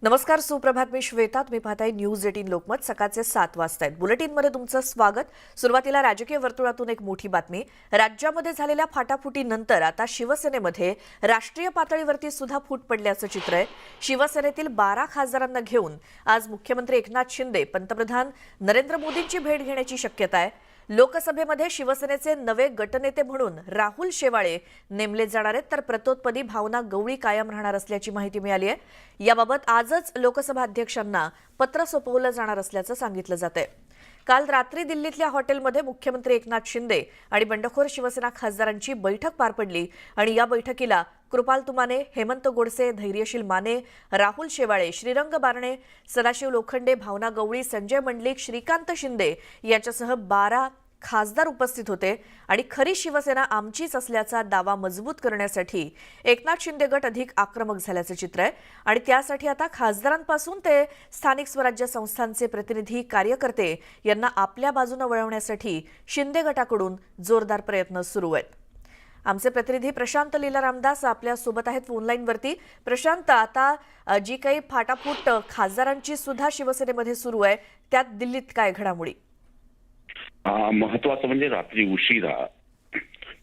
नमस्कार, सुप्रभात. मी श्वेता. तुम्ही पाहताय न्यूज 18 लोकमत. सकाळचे 7 वाजता आहेत. बुलेटिनमध्ये तुमचं स्वागत. सुरुवातीला राजकीय वर्तुळातून एक मोठी बातमी. राज्यामध्ये झालेल्या फाटाफुटीनंतर आता शिवसेनेमध्ये राष्ट्रीय पातळीवरती सुद्धा फूट पडल्याचं चित्र आहे. शिवसेनेतील 12 खासदारांना घेऊन आज मुख्यमंत्री एकनाथ शिंदे पंतप्रधान नरेंद्र मोदींची भेट घेण्याची शक्यता आहे. लोकसभेमध्ये शिवसेनेचे नवे गटनेते म्हणून राहुल शेवाळे नेमले जाणार आहेत, तर प्रतोदपदी भावना गवळी कायम राहणार असल्याची माहिती मिळाली आहे. याबाबत आजच लोकसभा अध्यक्षांना पत्र सोपवलं जाणार असल्याचं सांगितलं जातंय. काल रात्री दिल्लीतल्या हॉटेलमध्ये मुख्यमंत्री एकनाथ शिंदे आणि बंडखोर शिवसेना खासदारांची बैठक पार पडली आणि या बैठकीला कृपाल तुमाने, हेमंत गोडसे, धैर्यशील माने, राहुल शेवाळे, श्रीरंग बारणे, सदाशिव लोखंडे, भावना गवळी, संजय मंडलिक, श्रीकांत शिंदे यांच्यासह 12 खासदार उपस्थित होते आणि खरी शिवसेना आमचीच असल्याचा दावा मजबूत करण्यासाठी एकनाथ शिंदे गट अधिक आक्रमक झाल्याचं चित्र आहे. आणि त्यासाठी आता खासदारांपासून ते स्थानिक स्वराज्य संस्थांचे प्रतिनिधी, कार्यकर्ते यांना आपल्या बाजूने वळवण्यासाठी शिंदे गटाकडून जोरदार प्रयत्न सुरू आहेत. आमचे प्रतिनिधी प्रशांत लीला रामदास आपल्या सोबत आहेत फोनलाईनवरती. प्रशांत, आता जी काही फाटाफूट खासदारांची सुद्धा शिवसेनेमध्ये सुरू आहे, त्यात दिल्लीत काय घडामोडी? महत्वाचं म्हणजे रात्री उशिरा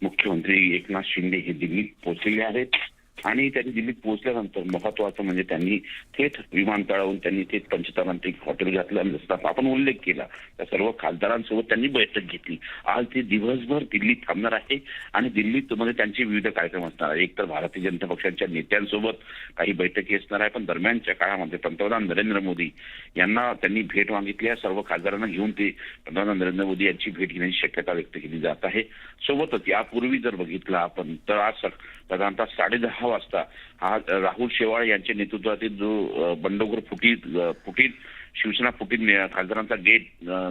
मुख्यमंत्री एकनाथ शिंदे हे दिल्लीत पोहोचलेले आहेत आणि त्यांनी दिल्लीत पोहोचल्यानंतर महत्वाचं म्हणजे त्यांनी थेट विमानतळावरून त्यांनी थेट पंचतारांकित हॉटेल घातलं आणि जसा आपण उल्लेख केला त्या सर्व खासदारांसोबत त्यांनी बैठक घेतली. आज ते दिवसभर दिल्लीत थांबणार आहे आणि दिल्लीत मध्ये त्यांचे विविध कार्यक्रम असणार आहे. एक तर भारतीय जनता पक्षाच्या नेत्यांसोबत काही बैठकी असणार आहे, पण दरम्यानच्या काळामध्ये पंतप्रधान नरेंद्र मोदी यांना त्यांनी भेट मागितली आहे. सर्व खासदारांना घेऊन ते पंतप्रधान नरेंद्र मोदी यांची भेट घेण्याची शक्यता व्यक्त केली जात आहे. सोबतच यापूर्वी जर बघितलं आपण तर आज साधारणतः 10:30 वाजता हा राहुल शेवाळे यांच्या नेतृत्वातील जो बंडखोर फुटीर शिवसेना फुटीर खासदारांचा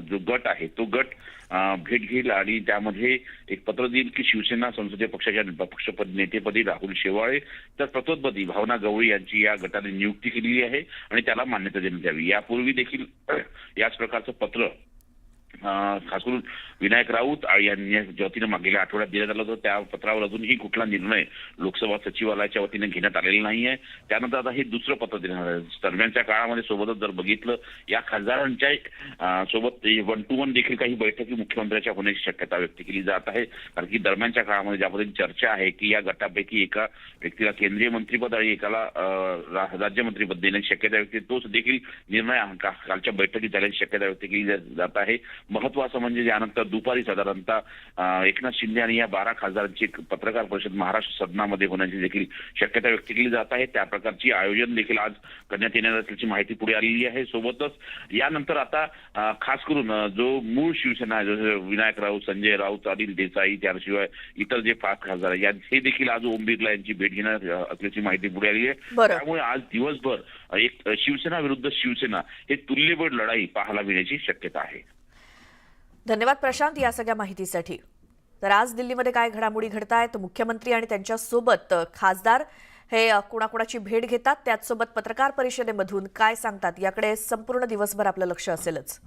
जो गट आहे तो गट भेट घेईल आणि त्यामध्ये एक पत्र देईल की शिवसेना संसदीय पक्षाच्या पक्षपद नेतेपदी राहुल शेवाळे तर प्रतोदपदी भावना गवळी यांची या गटाने नियुक्ती केलेली आहे आणि त्याला मान्यता देण्यात यावी. यापूर्वी देखील याच प्रकारचं पत्र खास करून विनायक राऊत यांनी वतीनं मागील आठवड्यात दिलं झालं होतं. त्या पत्रावर अजूनही कुठला निर्णय लोकसभा सचिवालयाच्या वतीने घेण्यात आलेला नाहीये. त्यानंतर आता हे दुसरं पत्र देणार आहे. दरम्यानच्या काळामध्ये सोबतच जर बघितलं या खासदारांच्या सोबत 1 to 1 देखील काही बैठकी मुख्यमंत्र्यांच्या होण्याची शक्यता व्यक्त केली जात आहे. कारण की दरम्यानच्या काळामध्ये ज्यामध्ये चर्चा आहे की या गटापैकी एका व्यक्तीला केंद्रीय मंत्रिपद आणि एकाला राज्यमंत्रीपद देण्याची शक्यता व्यक्त, तोच देखील निर्णय कालच्या बैठकीत झाल्याची शक्यता व्यक्त केली जात आहे. महत्वाचं म्हणजे यानंतर दुपारी साधारणतः एकनाथ शिंदे आणि या 12 खासदारांची पत्रकार परिषद महाराष्ट्र सदनामध्ये होण्याची देखील शक्यता व्यक्त केली जात आहे. त्या प्रकारची आयोजन देखील आज करण्यात येणार असल्याची माहिती पुढे आलेली आहे. सोबतच यानंतर आता खास करून जो मूळ शिवसेना जसे विनायक राऊत, संजय राऊत, अनिल देसाई, त्याशिवाय इतर जे 5 खासदार आहेत हे देखील आज ओम बिर्ला यांची भेट घेणार असल्याची माहिती पुढे आली आहे. त्यामुळे आज दिवसभर एक शिवसेना विरुद्ध शिवसेना हे तुल्यबळ लढाई पाहायला मिळण्याची शक्यता आहे. धन्यवाद प्रशांत या सगळ्या माहितीसाठी. तर आज दिल्लीमध्ये काय घडामोडी घडतायत, मुख्यमंत्री आणि त्यांच्या सोबत खासदार हे कोणाकोणाची भेट घेतात, त्याचसोबत पत्रकार परिषदेमधून काय सांगतात, याकडे संपूर्ण दिवसभर आपलं लक्ष असेलच.